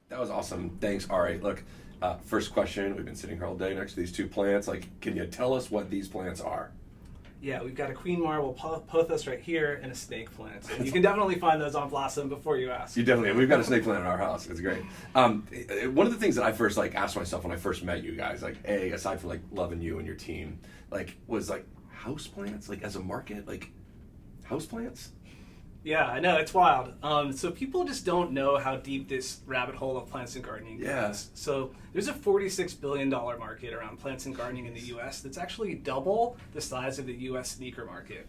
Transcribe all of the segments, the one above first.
That was awesome. Thanks. All right, look, first question. We've been sitting here all day next to these two plants. Like, can you tell us what these plants are? Yeah, we've got a queen marble pothos right here and a snake plant. And you can definitely find those on Blossm before you ask. You definitely. We've got a snake plant in our house. It's great. One of the things that I first asked myself when I first met you guys, aside from loving you and your team, was house plants, as a market, house plants. Yeah, I know, it's wild. So people just don't know how deep this rabbit hole of plants and gardening goes. So there's a $46 billion market around plants and gardening in the US that's actually double the size of the US sneaker market.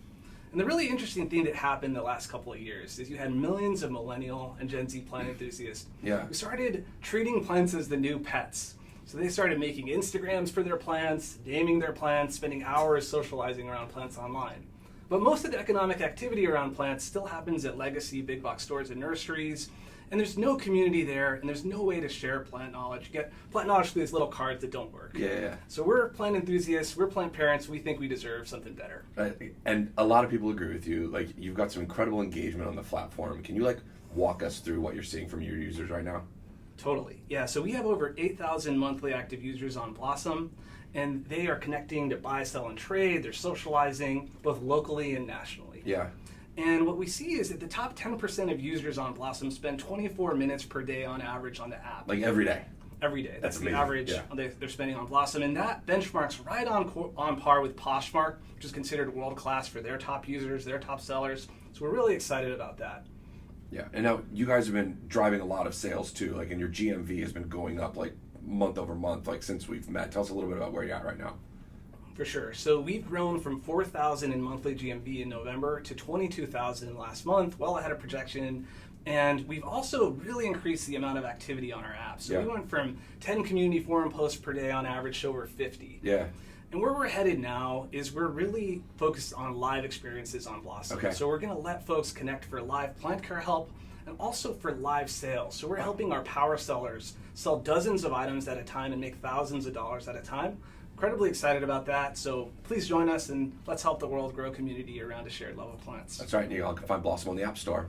And the really interesting thing that happened the last couple of years is you had millions of millennial and Gen Z plant enthusiasts who started treating plants as the new pets. So they started making Instagrams for their plants, naming their plants, spending hours socializing around plants online. But most of the economic activity around plants still happens at legacy big box stores and nurseries, and there's no community there, and there's no way to share plant knowledge. You get plant knowledge through these little cards that don't work. Yeah. So we're plant enthusiasts, we're plant parents, we think we deserve something better. And a lot of people agree with you. You've got some incredible engagement on the platform. Can you walk us through what you're seeing from your users right now? Totally. Yeah, so we have over 8,000 monthly active users on Blossm, and they are connecting to buy, sell, and trade. They're socializing both locally and nationally. Yeah. And what we see is that the top 10% of users on Blossm spend 24 minutes per day on average on the app. Every day? Every day. That's the amazing. average they're spending on Blossm. And that benchmark's right on par with Poshmark, which is considered world-class for their top users, their top sellers. So we're really excited about that. Yeah, and now you guys have been driving a lot of sales too, and your GMV has been going up month over month, since we've met. Tell us a little bit about where you're at right now. For sure. So we've grown from 4,000 in monthly GMV in November to 22,000 last month, well ahead of projection. And we've also really increased the amount of activity on our app. So we went from 10 community forum posts per day on average to over 50. Yeah. And where we're headed now is we're really focused on live experiences on Blossm. Okay. So we're going to let folks connect for live plant care help and also for live sales. So we're helping our power sellers sell dozens of items at a time and make thousands of dollars at a time. Incredibly excited about that. So please join us and let's help the world grow community around a shared love of plants. That's right. You can find Blossm on the App Store.